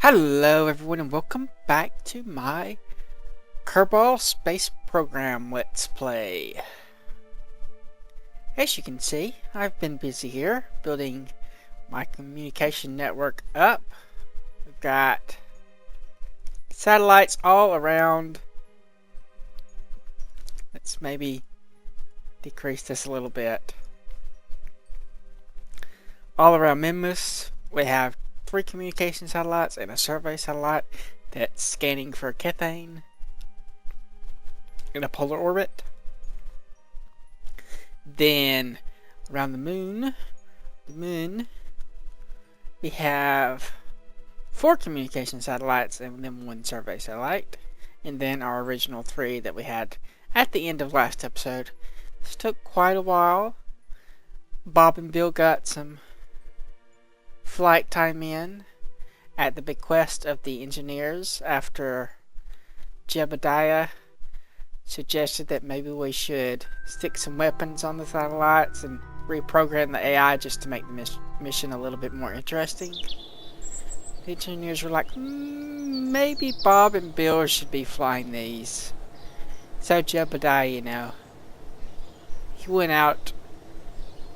Hello everyone and welcome back to my Kerbal Space Program Let's Play. As you can see, I've been busy here building my communication network up. We've got satellites all around. Let's maybe decrease this a little bit. All around minmus, we have 3 communication satellites and a survey satellite that's scanning for methane in a polar orbit. Then around the moon, we have 4 communication satellites and then 1 survey satellite, and then our original 3 that we had at the end of last episode. This took quite a while. Bob and Bill got some flight time in at the bequest of the engineers after Jebediah suggested that maybe we should stick some weapons on the satellites and reprogram the AI just to make the mission a little bit more interesting. The engineers were like, maybe Bob and Bill should be flying these. So Jebediah, he went out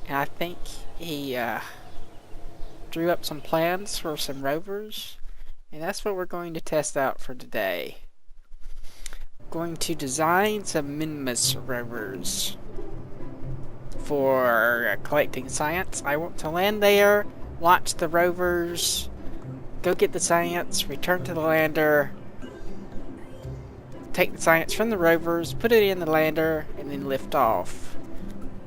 and I think he drew up some plans for some rovers, and that's what we're going to test out for today. I'm going to design some minmus rovers for collecting science. I want to land there, launch the rovers, go get the science, return to the lander, take the science from the rovers, put it in the lander, and then lift off.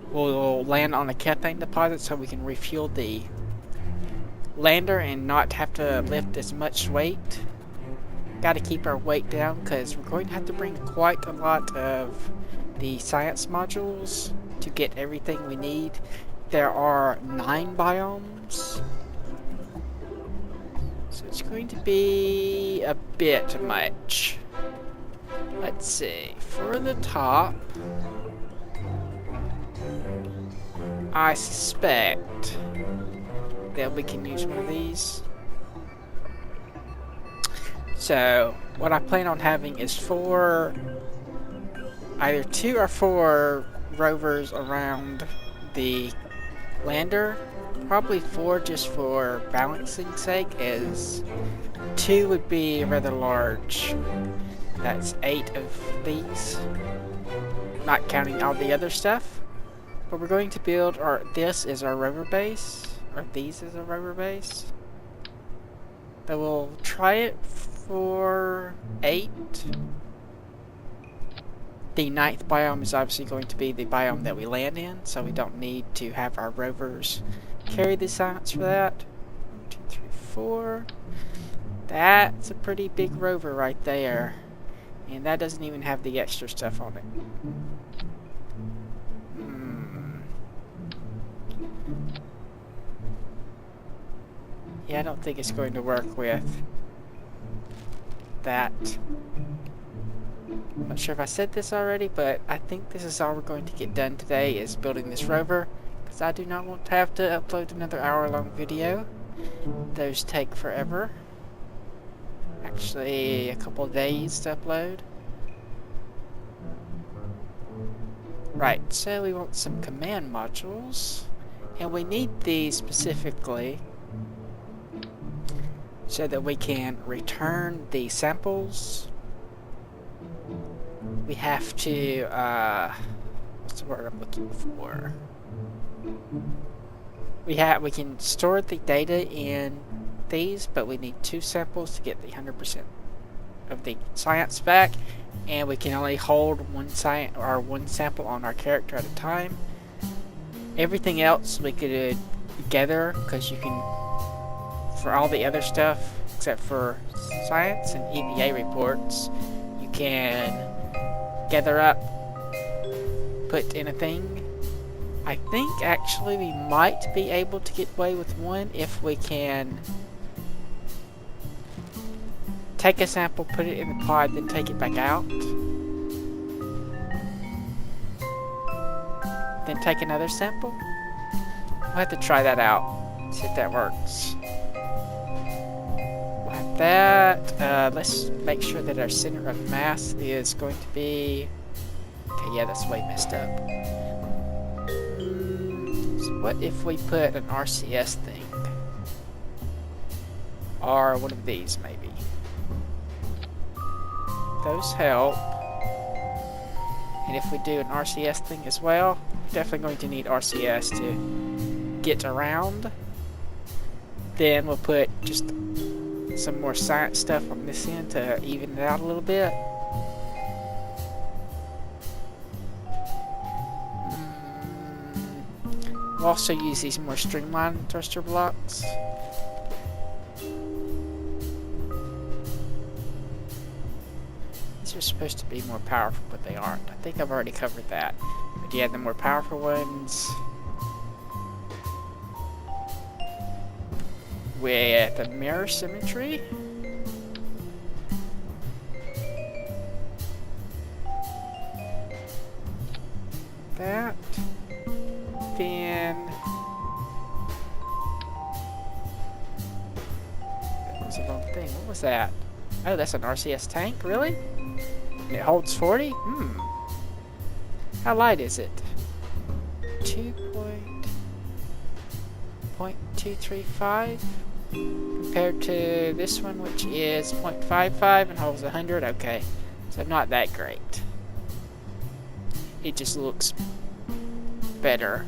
We'll land on a methane deposit so we can refuel the lander and not have to lift as much weight. Got to keep our weight down because we're going to have to bring quite a lot of the science modules to get everything we need. There are 9 biomes, so it's going to be a bit much. Let's see, for the top, I suspect that we can use one of these. So what I plan on having is either 2 or 4 rovers around the lander. Probably 4 just for balancing sake, as 2 would be rather large. That's 8 of these, not counting all the other stuff. But we're going to build this is our rover base. Or these as a rover base. But we'll try it for 8. The 9th biome is obviously going to be the biome that we land in, so we don't need to have our rovers carry the science for that. 1, 2, 3, 4. That's a pretty big rover right there. And that doesn't even have the extra stuff on it. Yeah, I don't think it's going to work with that. I'm not sure if I said this already, but I think this is all we're going to get done today is building this rover, because I do not want to have to upload another hour-long video. Those take forever. Actually, a couple of days to upload. Right, so we want some command modules, and we need these specifically so that we can return the samples. We have to, what's the word I'm looking for? We can store the data in these, but we need 2 samples to get the 100% of the science back, and we can only hold one sample on our character at a time. Everything else we could gather, because you can, for all the other stuff except for science and EVA reports, you can gather up, put in a thing. I think actually we might be able to get away with 1 if we can take a sample, put it in the pod, then take it back out, then take another sample. We'll have to try that out, see if that works. We'll have that. Let's make sure that our center of mass is going to be... Okay, yeah, that's way messed up. So what if we put an RCS thing? Or one of these, maybe. Those help. And if we do an RCS thing as well, we're definitely going to need RCS to get around. Then we'll put just some more science stuff on this end to even it out a little bit. We'll also use these more streamlined thruster blocks. These are supposed to be more powerful, but they aren't. I think I've already covered that. But yeah, the more powerful ones with the mirror symmetry. That. Then that was the wrong thing. What was that? Oh, that's an RCS tank, really? And it holds 40? How light is it? 2.235 compared to this one, which is 0.55 and holds 100. Okay, so not that great. It just looks better.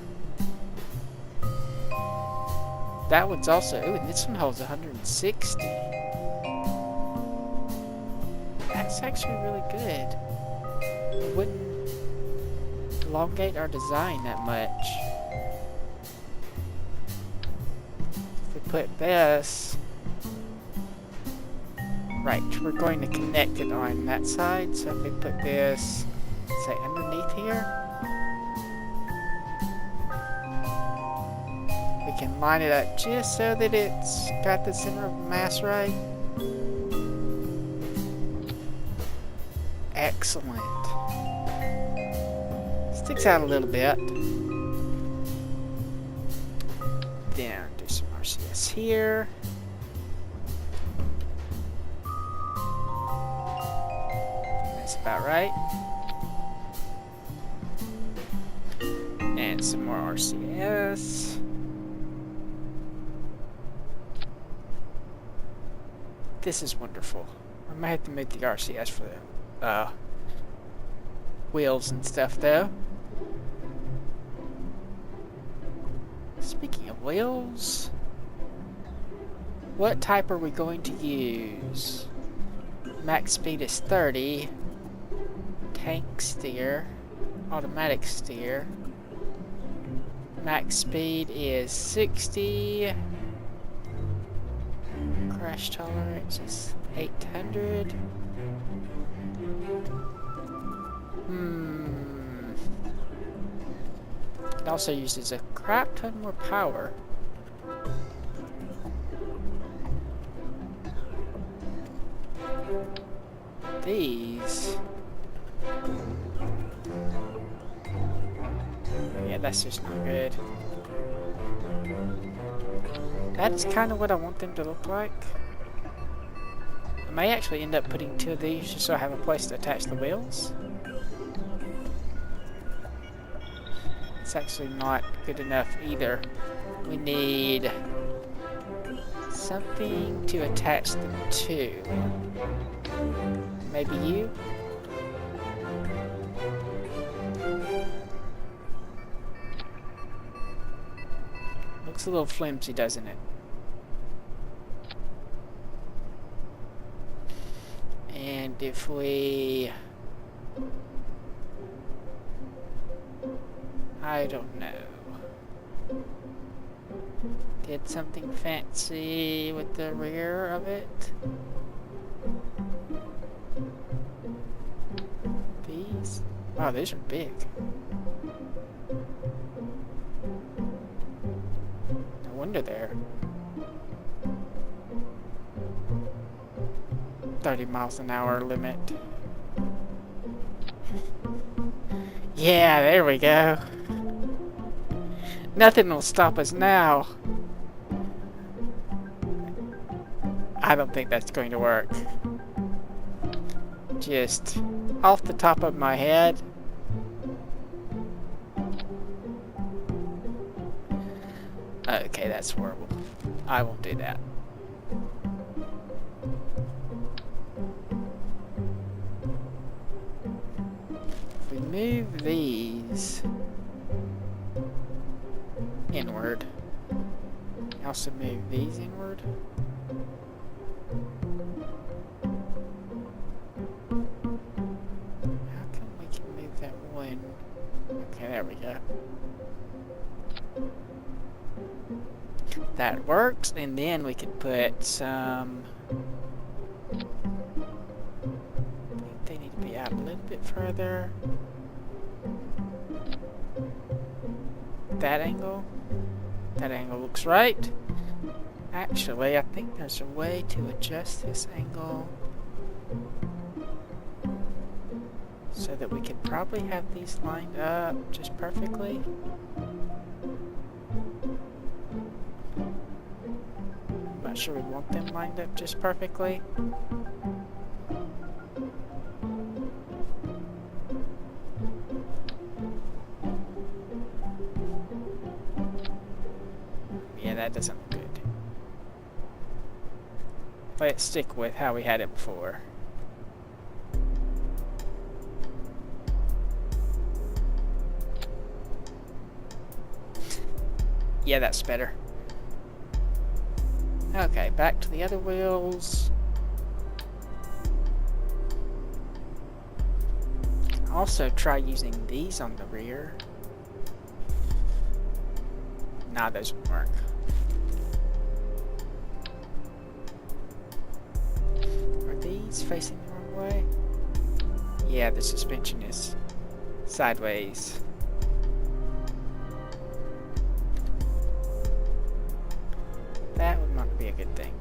That one's also... Ooh, and this one holds 160. That's actually really good. It wouldn't elongate our design that much. If we put this... Right, we're going to connect it on that side. So if we put this, say, underneath here, we can line it up just so that it's got the center of mass right. Excellent. Sticks out a little bit. Then do some RCS here. That's about right. And some more RCS. This is wonderful. I might have to make the RCS for the wheels and stuff, though. Speaking of wheels, what type are we going to use? Max speed is 30. Tank steer. Automatic steer. Max speed is 60. Crash tolerance is 800. It also uses a crap ton more power. These... Yeah, that's just not good. That is kind of what I want them to look like. I may actually end up putting 2 of these just so I have a place to attach the wheels. It's actually not good enough either. We need something to attach them to. Maybe you? Looks a little flimsy, doesn't it? And if we... I don't know. Did something fancy with the rear of it? These? Wow, these are big. No wonder they're 30 miles an hour limit. Yeah, there we go. Nothing will stop us now. I don't think that's going to work. Just off the top of my head. Okay, that's horrible. I won't do that. If we move these inward, also move these inward. How come we can move that one? Okay, there we go. That works, and then we could put some. I think they need to be out a little bit further. That angle looks right. Actually, I think there's a way to adjust this angle so that we could probably have these lined up just perfectly. I'm not sure we want them lined up just perfectly. Yeah, that doesn't look good. Let's stick with how we had it before. Yeah, that's better. Okay, back to the other wheels. Also try using these on the rear. Nah, those won't work. Are these facing the wrong way? Yeah, the suspension is sideways. That would not be a good thing.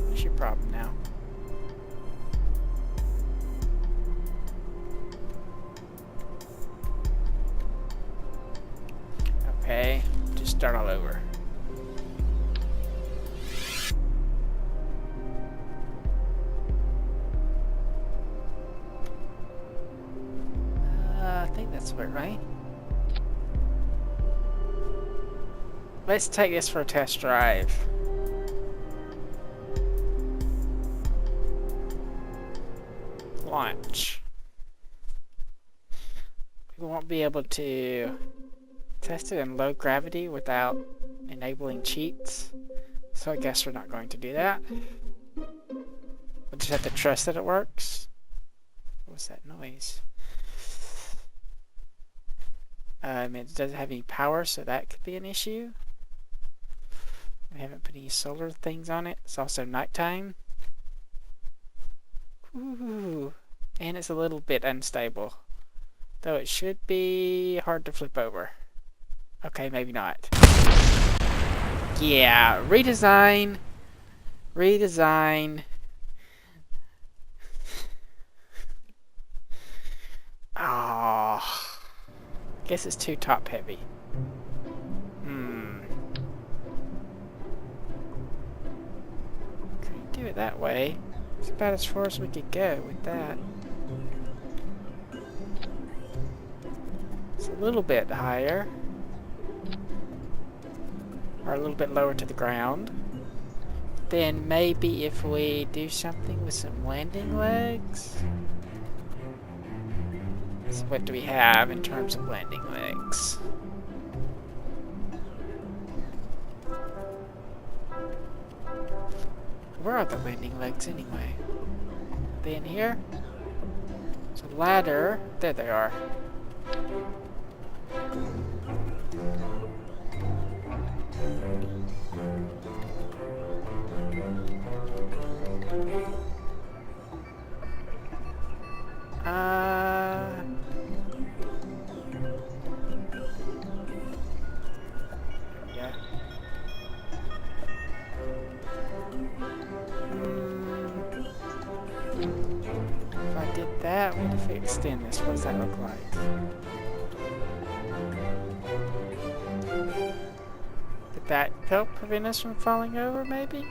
What's your problem now? Okay, just start all over. I think that's it, right? Let's take this for a test drive. Launch. We won't be able to test it in low gravity without enabling cheats, so I guess we're not going to do that. We'll just have to trust that it works. What was that noise? It doesn't have any power, so that could be an issue. We haven't put any solar things on it. It's also nighttime. Ooh, and it's a little bit unstable, though it should be hard to flip over. Okay, maybe not. Yeah, redesign. Oh, I guess it's too top heavy. Couldn't do it that way. It's about as far as we could go with that. It's a little bit higher. Or a little bit lower to the ground. Then maybe if we do something with some landing legs. So what do we have in terms of landing legs? Where are the landing legs anyway? Are they in here? It's a ladder. There they are. Yeah. that? What if we extend this? What does that look like? Did that help prevent us from falling over, maybe?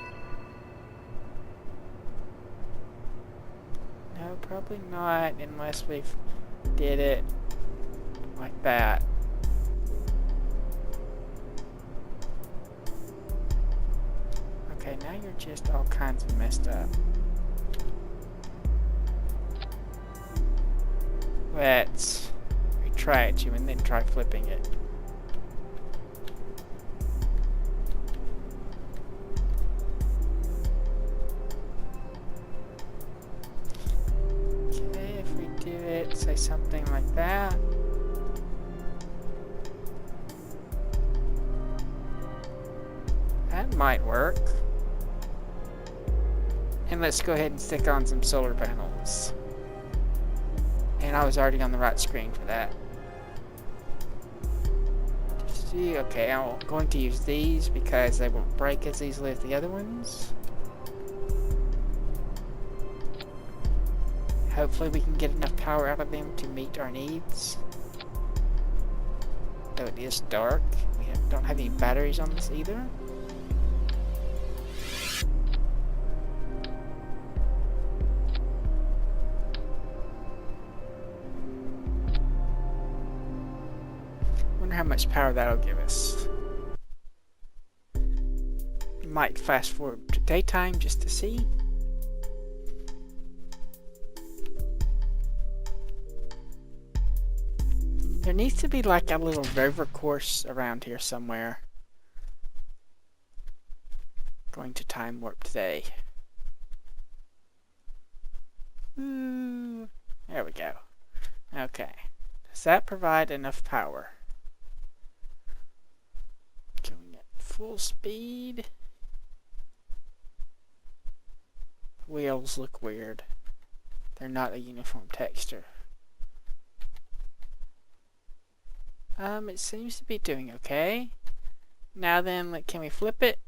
No, probably not, unless we did it like that. Okay, now you're just all kinds of messed up. Let's retract you and then try flipping it. Okay, if we do it, say something like that. That might work. And let's go ahead and stick on some solar panels. And I was already on the right screen for that. See, okay, I'm going to use these because they won't break as easily as the other ones. Hopefully we can get enough power out of them to meet our needs. Though it is dark. We don't have any batteries on this either. Wonder how much power that'll give us. Might fast forward to daytime just to see. There needs to be like a little rover course around here somewhere. Going to time warp today. Ooh, there we go. Okay. Does that provide enough power? Going at full speed. Wheels look weird. They're not a uniform texture. It seems to be doing okay. Now then, like, can we flip it?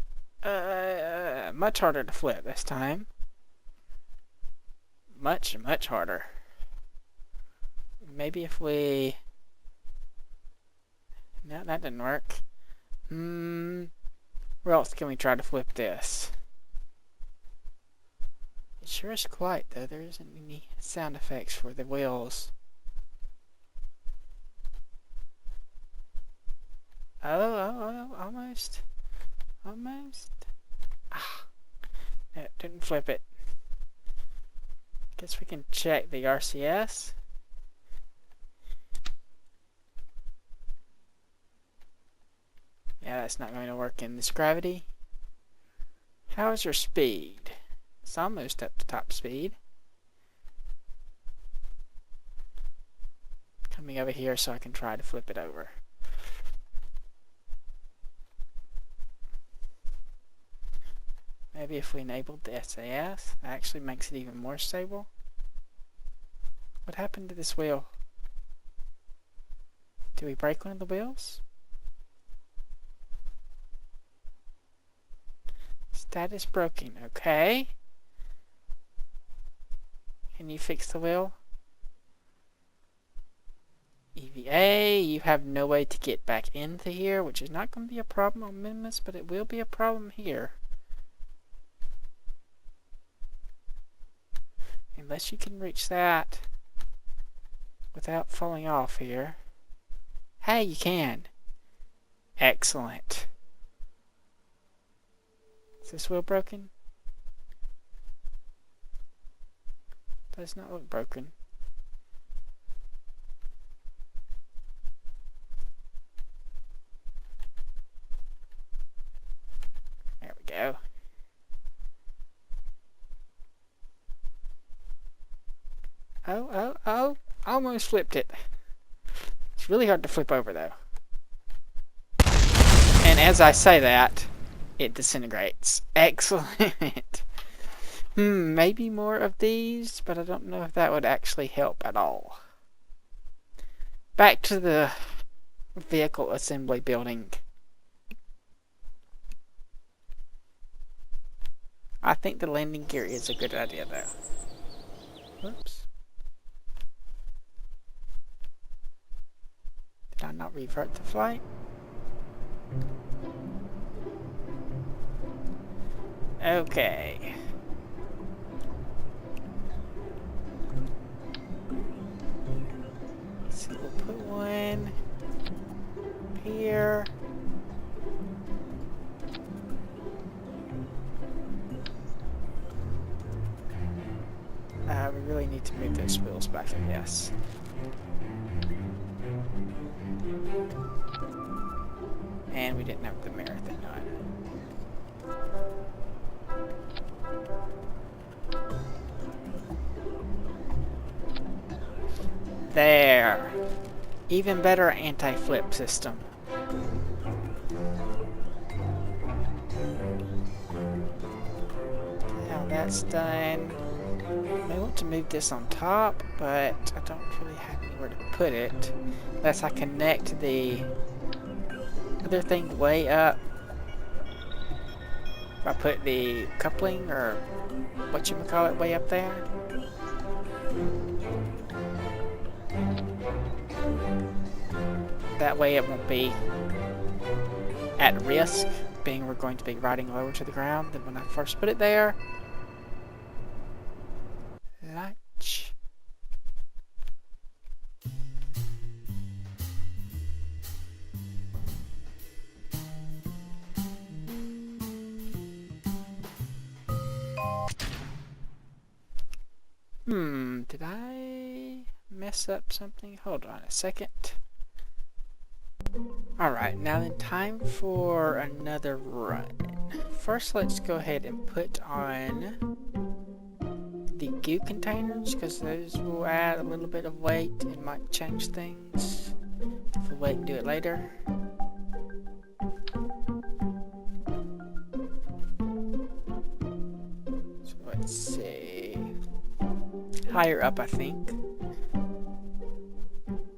Much harder to flip this time. Much harder. Maybe if we... No, that didn't work. Where else can we try to flip this? It sure is quiet, though. There isn't any sound effects for the wheels. Oh, almost. Almost. Ah, no, didn't flip it. Guess we can check the RCS. Yeah, that's not going to work in this gravity. How is your speed? It's almost up to top speed. Coming over here so I can try to flip it over. Maybe if we enabled the SAS, that actually makes it even more stable. What happened to this wheel? Did we break one of the wheels? Status broken. Okay. Can you fix the wheel? EVA, you have no way to get back into here, which is not going to be a problem on minmus, but it will be a problem here. Unless you can reach that without falling off here. Hey, you can. Excellent. Is this wheel broken? Does not look broken. There we go. Oh, almost flipped it. It's really hard to flip over though. And as I say that, it disintegrates. Excellent. Maybe more of these, but I don't know if that would actually help at all. Back to the vehicle assembly building. I think the landing gear is a good idea though. Whoops. not revert the flight? Okay. So we'll put one here. We really need to move those wheels back, I guess. And we didn't have the mirror thing on. There. Even better anti-flip system. Now that's done. I want to move this on top, but I don't really have anywhere to put it. Unless I connect the other thing way up. If I put the coupling, or whatchamacallit, way up there. That way it won't be at risk, being we're going to be riding lower to the ground than when I first put it there. Launch. Did I mess up something? Hold on a second. Alright, now then, time for another run. First, let's go ahead and put on the goo containers, because those will add a little bit of weight and might change things if we wait and do it later. So let's see. Higher up, I think.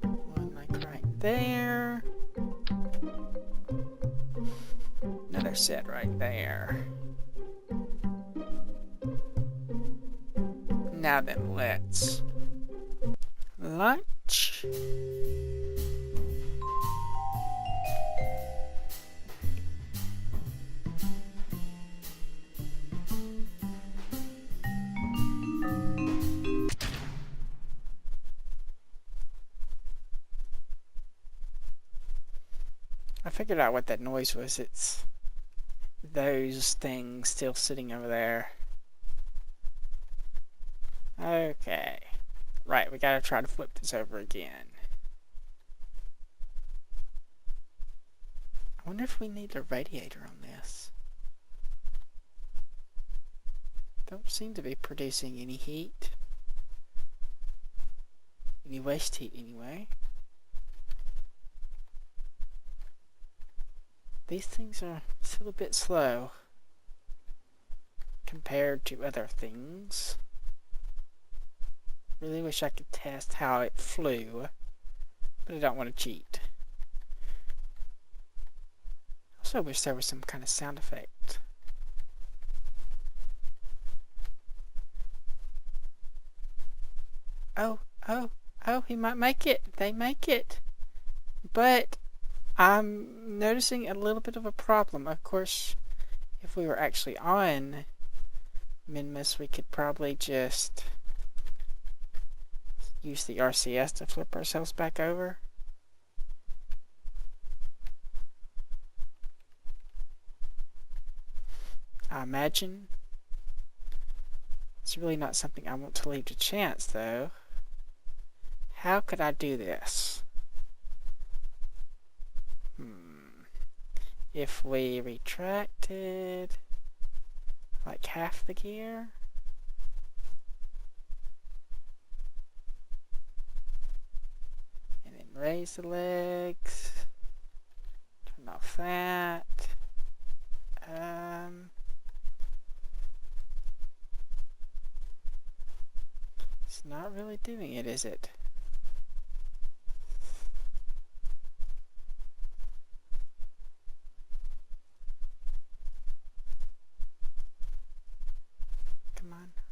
One like right there. Another set right there. Now then, let's launch. I figured out what that noise was. It's those things still sitting over there. Okay. Right, we gotta try to flip this over again. I wonder if we need a radiator on this. Don't seem to be producing any heat. Any waste heat anyway. These things are still a bit slow compared to other things. Really wish I could test how it flew, but I don't want to cheat. Also wish there was some kind of sound effect. Oh, he might make it. They make it. But I'm noticing a little bit of a problem. Of course, if we were actually on minmus, we could probably just use the RCS to flip ourselves back over. I imagine. It's really not something I want to leave to chance, though. How could I do this? If we retracted like half the gear, and then raise the legs, turn off that, it's not really doing it, is it?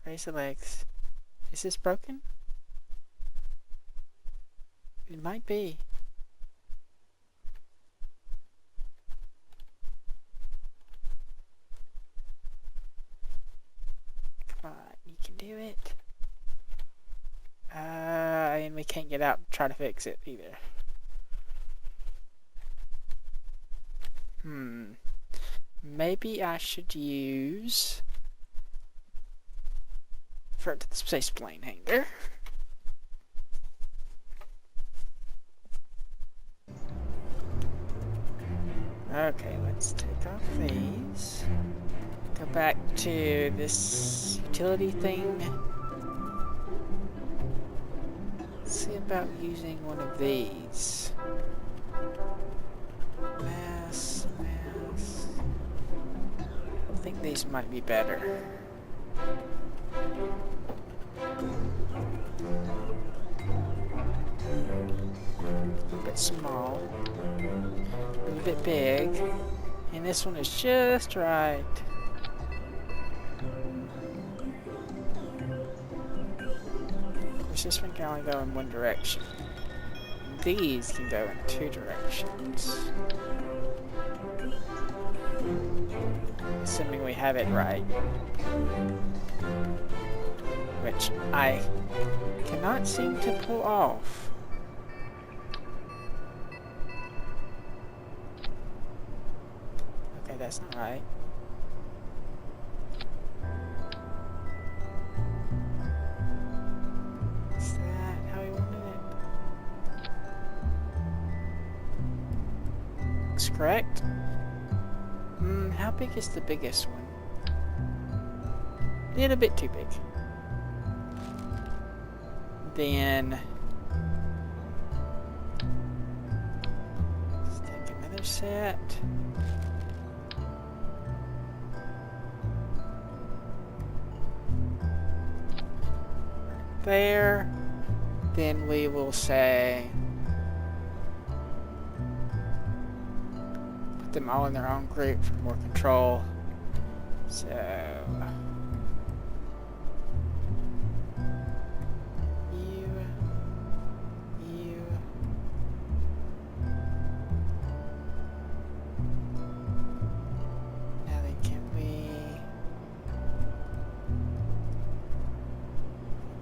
Raise the legs. Is this broken? It might be. can't get out and try to fix it either. Maybe I should use refer to the space plane hangar. Okay, let's take off these. Go back to this utility thing. Let's see about using one of these. Mass. I think these might be better. A bit small, a bit big, and this one is just right. Of course, this one can only go in one direction. These can go in two directions. Assuming we have it right. Which I cannot seem to pull off. Okay, that's not right. Is that how we wanted it? Looks correct. How big is the biggest one? A little bit too big. Then let's take another set. There. Then we will say put them all in their own group for more control. So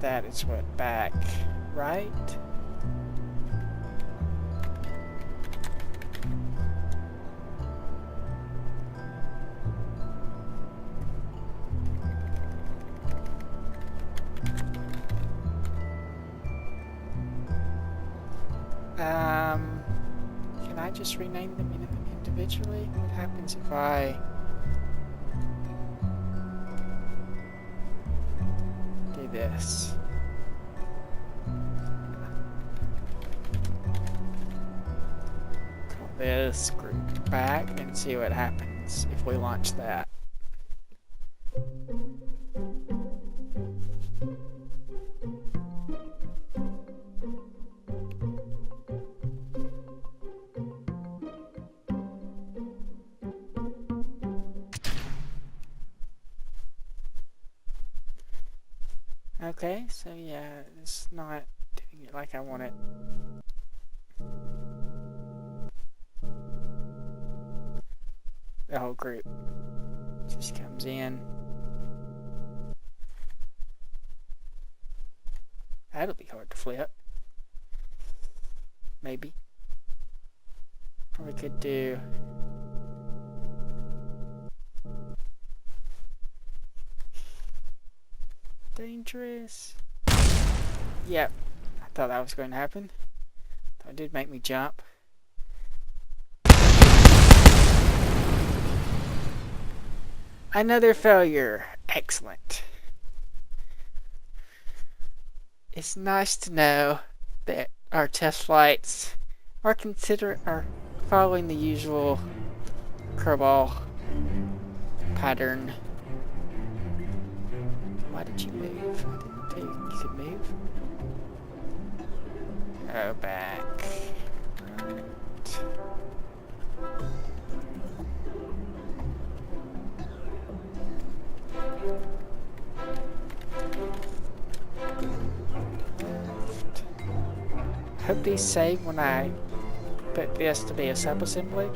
that is what back, right? Can I just rename them individually? What happens if I do this? Call this group back and see what happens if we launch that. Okay, so yeah, it's not doing it like I want it. The whole group just comes in. That'll be hard to flip. Maybe. Or we could do dangerous. Yep, I thought that was going to happen. That did make me jump. Another failure. Excellent. It's nice to know that our test flights are following the usual Kerbal pattern. Why did you move? I didn't tell you could move. Go back. Right. Left. Hope these save when I put this to be a subassembly.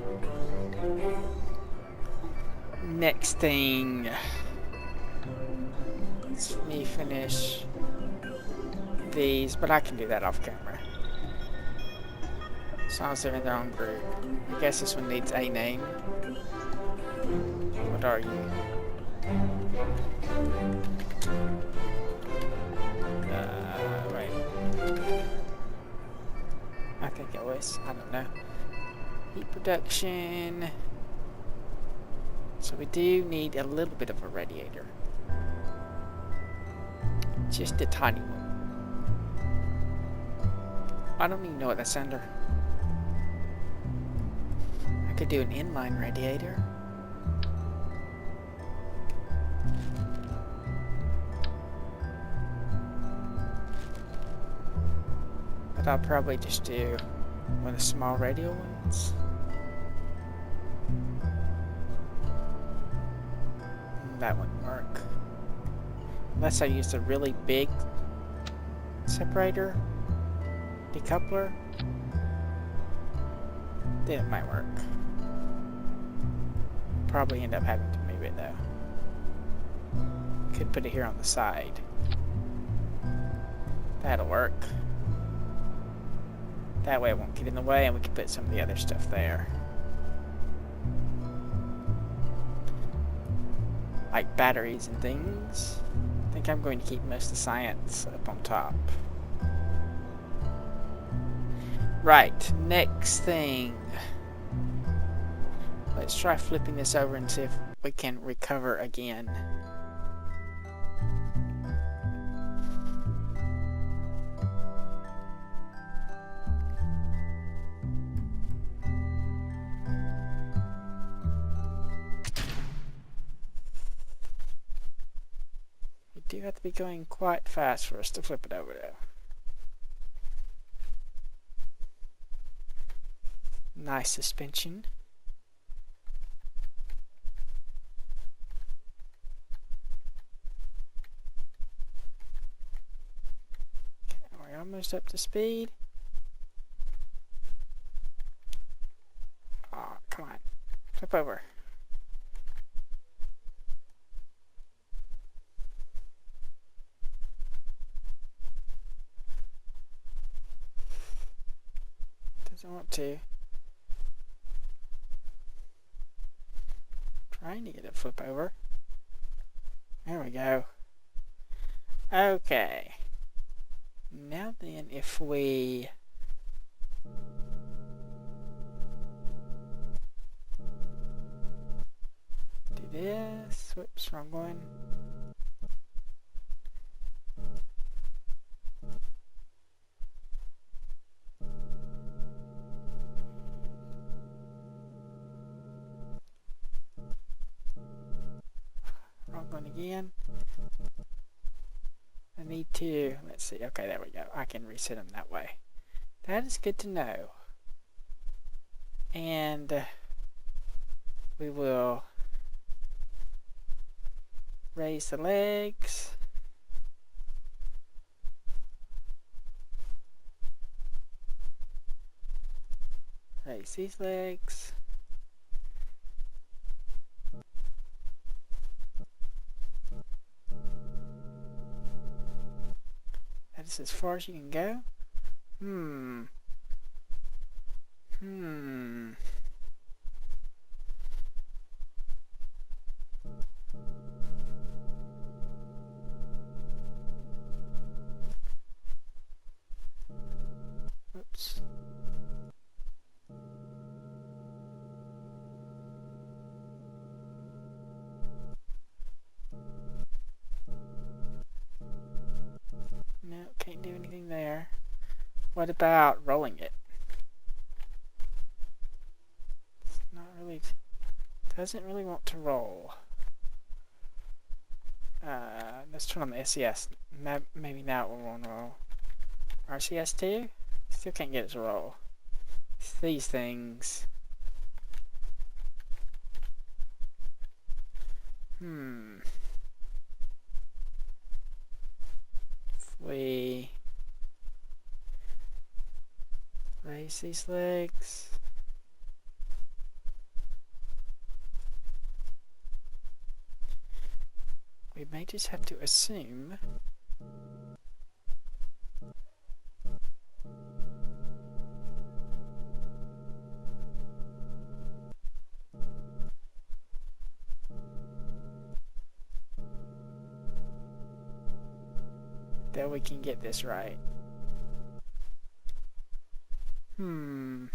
Next thing. Let me finish these, but I can do that off camera. As long as they're in their own group. I guess this one needs a name. What are you? Right. I think it was. I don't know. Heat production. So we do need a little bit of a radiator. Just a tiny one. I don't even know what that's under. I could do an inline radiator. But I'll probably just do one of the small radial ones. That wouldn't work. Unless I use a really big separator, decoupler, then it might work. Probably end up having to move it though. Could put it here on the side. That'll work. That way it won't get in the way and we can put some of the other stuff there. Like batteries and things. I think I'm going to keep most of the science up on top. Right, next thing. Let's try flipping this over and see if we can recover again. We do have to be going quite fast for us to flip it over though. Nice suspension. Okay, we're almost up to speed. Oh, come on. Flip over. Doesn't want to. Trying to get it flip over. There we go. Okay. Now then, if we do this, whoops, wrong one. Wrong one again. I need to, let's see, okay, there we go. I can reset them that way. That is good to know. And we will raise the legs. Raise these legs. That's as far as you can go. Oops. No, can't do anything there. What about rolling it? It's not really, doesn't really want to roll. Let's turn on the SES. Maybe now it will want to roll. RCS2? Still can't get it to roll. It's these things. If we raise these legs. We may just have to assume that we can get this right. There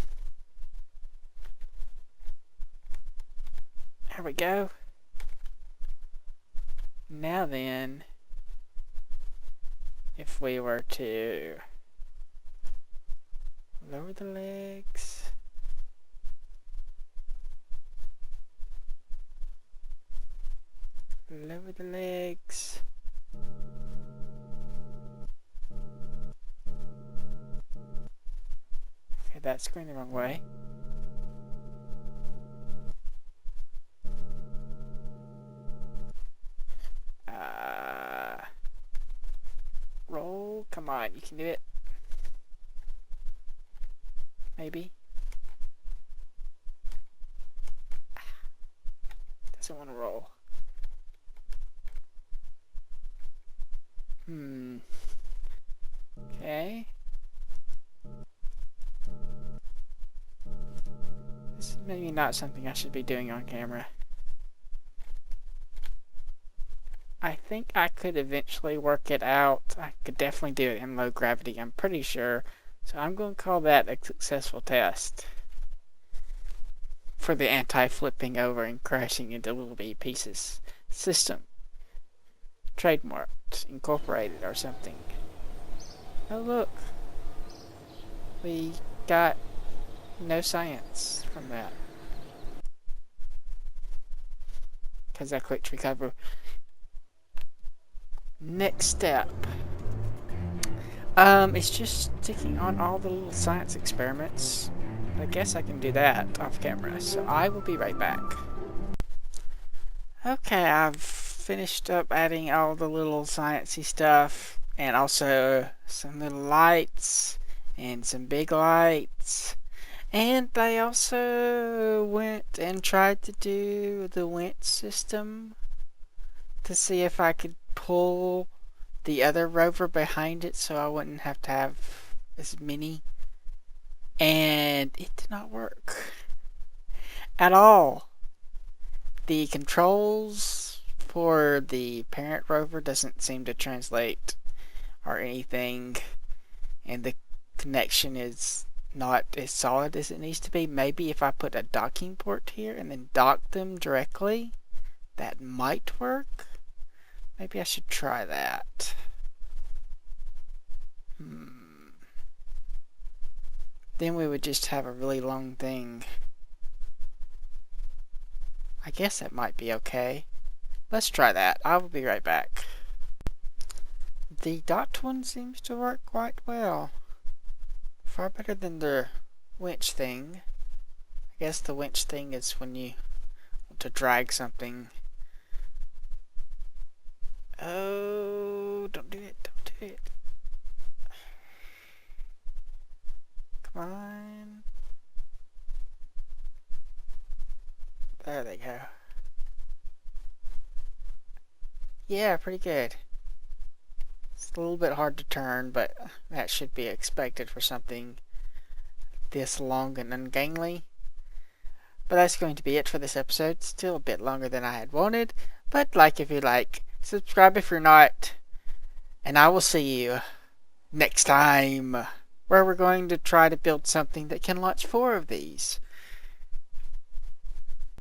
we go. Now then, if we were to lower the legs, lower the legs, okay, that's going the wrong way. Roll, come on, you can do it. Maybe. Doesn't want to roll. Okay. This is maybe not something I should be doing on camera. I think I could eventually work it out. I could definitely do it in low gravity, I'm pretty sure. So I'm going to call that a successful test for the anti-flipping over and crashing into little bitty pieces system. Trademarked, incorporated, or something. Oh look, we got no science from that because I clicked recover. Next step. It's just sticking on all the little science experiments. I guess I can do that off camera, so I will be right back. Okay, I've finished up adding all the little sciencey stuff, and also some little lights, and some big lights. And I also went and tried to do the winch system to see if I could pull the other rover behind it so I wouldn't have to have as many. And it did not work at all. The controls for the parent rover doesn't seem to translate or anything, and the connection is not as solid as it needs to be. Maybe if I put a docking port here and then dock them directly, that might work. Maybe I should try that. Then we would just have a really long thing. I guess that might be okay. Let's try that. I will be right back. The docked one seems to work quite well. Far better than the winch thing. I guess the winch thing is when you want to drag something. Oh, don't do it, don't do it. Come on. There they go. Yeah, pretty good. It's a little bit hard to turn, but that should be expected for something this long and ungainly. But that's going to be it for this episode. Still a bit longer than I had wanted, but like if you like, subscribe if you're not, and I will see you next time, where we're going to try to build something that can launch 4 of these.